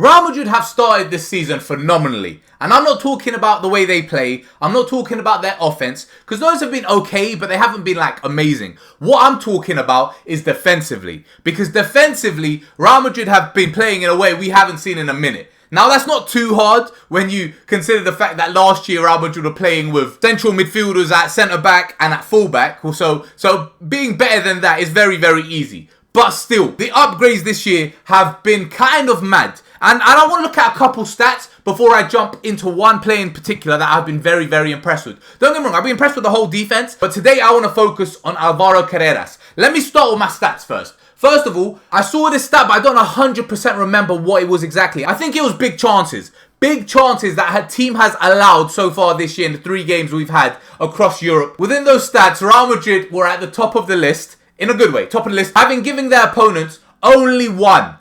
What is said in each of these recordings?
Real Madrid have started this season phenomenally. And I'm not talking about the way they play. I'm not talking about their offense. Because those have been okay, but they haven't been like amazing. What I'm talking about is defensively. Because defensively, Real Madrid have been playing in a way we haven't seen in a minute. Now, that's not too hard when you consider the fact that last year Real Madrid were playing with central midfielders at centre-back and at full-back. So being better than that is very, very easy. But still, the upgrades this year have been kind of mad. And I want to look at a couple stats before I jump into one player in particular that I've been very, very impressed with. Don't get me wrong, I've been impressed with the whole defense. But today I want to focus on Alvaro Carreras. Let me start with my stats first. First of all, I saw this stat, but I don't 100% remember what it was exactly. I think it was big chances. Big chances that her team has allowed so far this year in the 3 games we've had across Europe. Within those stats, Real Madrid were at the top of the list, in a good way, top of the list, having given their opponents only one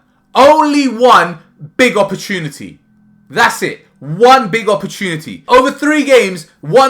big opportunity. That's it. One big opportunity. Over 3 games, one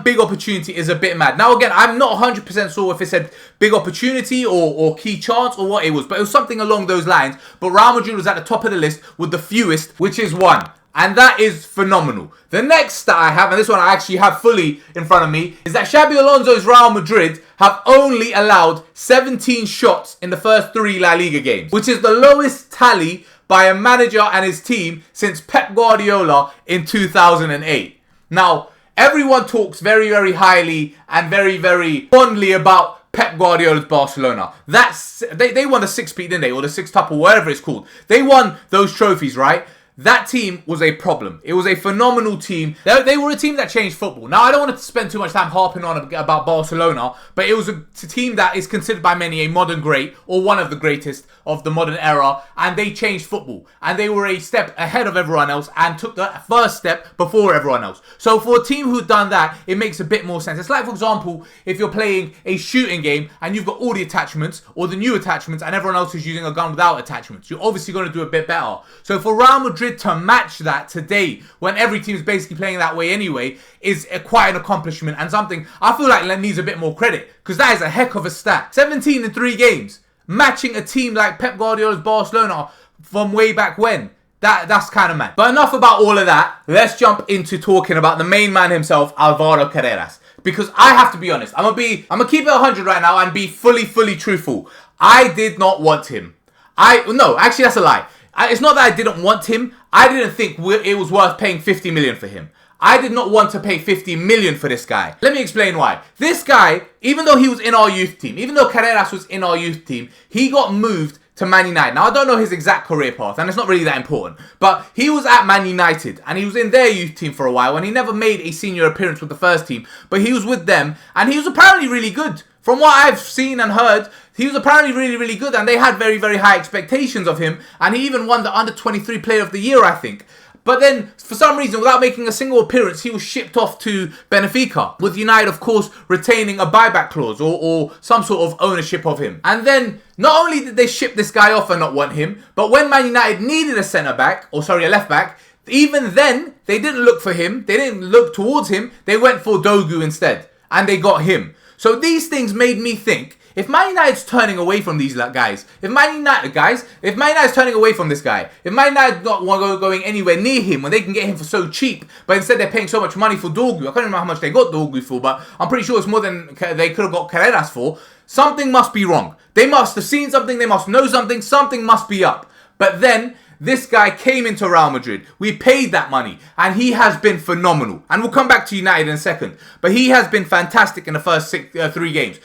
big opportunity is a bit mad. Now again, I'm not 100% sure if it said big opportunity or key chance or what it was, but it was something along those lines. But Real Madrid was at the top of the list with the fewest, which is 1. And that is phenomenal. The next stat I have, and this one I actually have fully in front of me, is that Xabi Alonso's Real Madrid have only allowed 17 shots in the first 3 La Liga games, which is the lowest tally by a manager and his team since Pep Guardiola in 2008. Now, everyone talks very, very highly and very, very fondly about Pep Guardiola's Barcelona. They won the 6-peat, didn't they? Or the 6-tuple, whatever it's called. They won those trophies, right? That team was a problem. It was a phenomenal team. They were a team that changed football. Now, I don't want to spend too much time harping on about Barcelona, but it was a team that is considered by many a modern great, or one of the greatest of the modern era, and they changed football. And they were a step ahead of everyone else and took the first step before everyone else. So for a team who'd done that, it makes a bit more sense. It's like, for example, if you're playing a shooting game and you've got all the attachments or the new attachments and everyone else is using a gun without attachments, you're obviously going to do a bit better. So for Real Madrid to match that today, when every team is basically playing that way anyway, is quite an accomplishment and something I feel like needs a bit more credit, because that is a heck of a stat. 17 in 3 games, matching a team like Pep Guardiola's Barcelona from way back when. That's kind of mad. But enough about all of that. Let's jump into talking about the main man himself, Alvaro Carreras. Because I have to be honest, I'm gonna keep it 100 right now and be fully truthful. I did not want him. No, actually that's a lie. It's not that I didn't want him. I didn't think it was worth paying 50 million for him. I did not want to pay 50 million for this guy. Let me explain why. This guy, even though he was in our youth team, even though Carreras was in our youth team, he got moved to Man United. Now, I don't know his exact career path, and it's not really that important, but he was at Man United, and he was in their youth team for a while, and he never made a senior appearance with the first team, but he was with them, and he was apparently really good. From what I've seen and heard, he was apparently really good, and they had very, very high expectations of him, and he even won the Under-23 Player of the Year, I think. But then, for some reason, without making a single appearance, he was shipped off to Benfica, with United, of course, retaining a buyback clause or some sort of ownership of him. And then, not only did they ship this guy off and not want him, but when Man United needed a left back, even then, they didn't look for him, they didn't look towards him, they went for Dogu instead, and they got him. So these things made me think, if Man United's turning away from these guys, if Man United's turning away from this guy, if Man United not going anywhere near him when they can get him for so cheap, but instead they're paying so much money for Dogu, I can't remember how much they got Dogu for, but I'm pretty sure it's more than they could have got Carreras for, something must be wrong. They must have seen something, they must know something must be up. But then, this guy came into Real Madrid. We paid that money. And he has been phenomenal. And we'll come back to United in a second. But he has been fantastic in the first 3 games.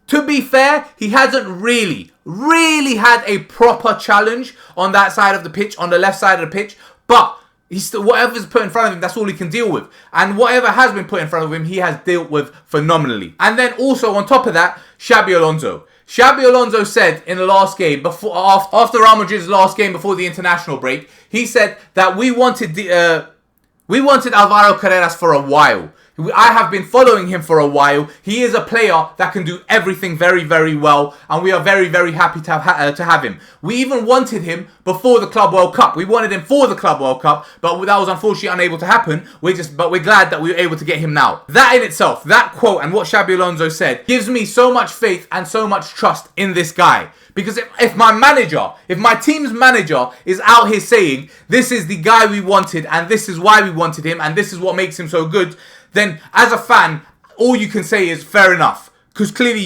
To be fair, he hasn't really had a proper challenge on that side of the pitch, on the left side of the pitch. But he's still, whatever's put in front of him, that's all he can deal with. And whatever has been put in front of him, he has dealt with phenomenally. And then also on top of that, Xabi Alonso. Xabi Alonso said in the last game, after Real Madrid's last game before the international break, he said that we wanted Alvaro Carreras for a while. I have been following him for a while. He is a player that can do everything very, very well, and we are very, very happy to have him. We even wanted him before the Club World Cup. We wanted him for the Club World Cup, but that was unfortunately unable to happen. But we're glad that we were able to get him now. That in itself, that quote and what Xabi Alonso said, gives me so much faith and so much trust in this guy. Because if my team's manager is out here saying, this is the guy we wanted, and this is why we wanted him, and this is what makes him so good, then as a fan, all you can say is fair enough. Because clearly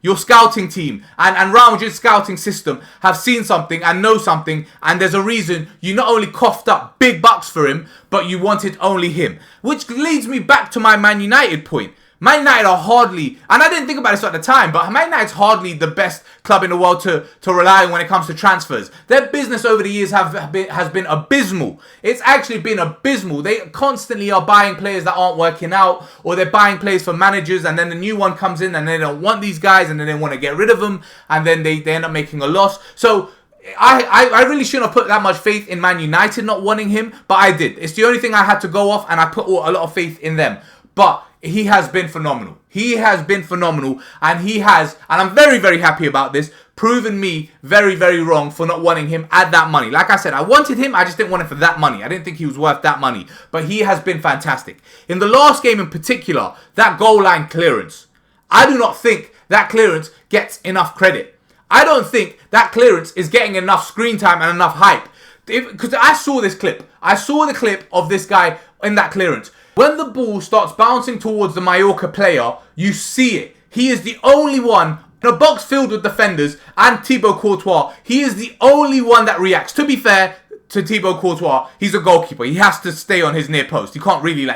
your scouting team, and Real Madrid's scouting system have seen something and know something, and there's a reason you not only coughed up big bucks for him, but you wanted only him. Which leads me back to my Man United point. Man United are hardly, and I didn't think about this at the time, but Man United's hardly the best club in the world to rely on when it comes to transfers. Their business over the years has been abysmal. It's actually been abysmal. They constantly are buying players that aren't working out, or they're buying players for managers, and then the new one comes in and they don't want these guys, and then they want to get rid of them, and then they end up making a loss. So I really shouldn't have put that much faith in Man United not wanting him, but I did. It's the only thing I had to go off, and I put a lot of faith in them. But he has been phenomenal. He has been phenomenal, and he has, and I'm very, very happy about this, proven me very, very wrong for not wanting him at that money. Like I said, I wanted him, I just didn't want him for that money. I didn't think he was worth that money, but he has been fantastic. In the last game in particular, that goal line clearance, I do not think that clearance gets enough credit. I don't think that clearance is getting enough screen time and enough hype. Because I saw this clip. I saw the clip of this guy in that clearance. When the ball starts bouncing towards the Mallorca player, you see it. He is the only one in a box filled with defenders and Thibaut Courtois. He is the only one that reacts. To be fair to Thibaut Courtois, he's a goalkeeper. He has to stay on his near post. He can't really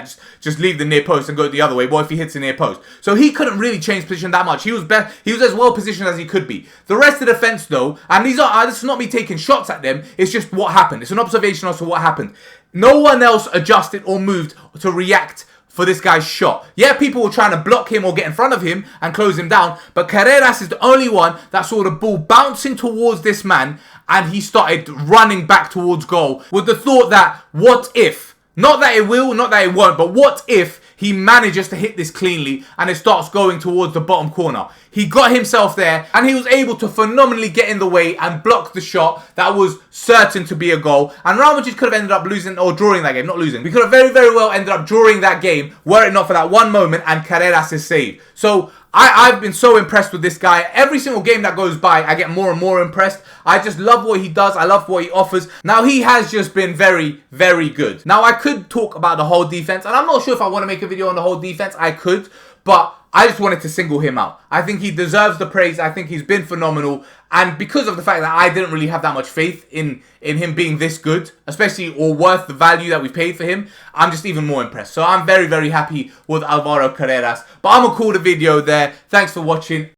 just leave the near post and go the other way. What if he hits the near post? So he couldn't really change position that much. He was as well positioned as he could be. The rest of the defense though, and this is not me taking shots at them, it's just what happened. It's an observation as to what happened. No one else adjusted or moved to react for this guy's shot. Yeah, people were trying to block him or get in front of him and close him down, but Carreras is the only one that saw the ball bouncing towards this man, and he started running back towards goal with the thought that, what if, not that it will, not that it won't, but what if he manages to hit this cleanly and it starts going towards the bottom corner. He got himself there and he was able to phenomenally get in the way and block the shot that was certain to be a goal. And Real Madrid could have ended up losing or drawing that game, not losing. We could have very, very well ended up drawing that game were it not for that one moment and Carreras is saved. So I've been so impressed with this guy. Every single game that goes by, I get more and more impressed. I just love what he does. I love what he offers. Now, he has just been very, very good. Now, I could talk about the whole defense, and I'm not sure if I want to make a video on the whole defense. I could, but I just wanted to single him out. I think he deserves the praise. I think he's been phenomenal. And because of the fact that I didn't really have that much faith in him being this good, especially or worth the value that we paid for him, I'm just even more impressed. So I'm very, very happy with Alvaro Carreras. But I'm going to call the video there. Thanks for watching.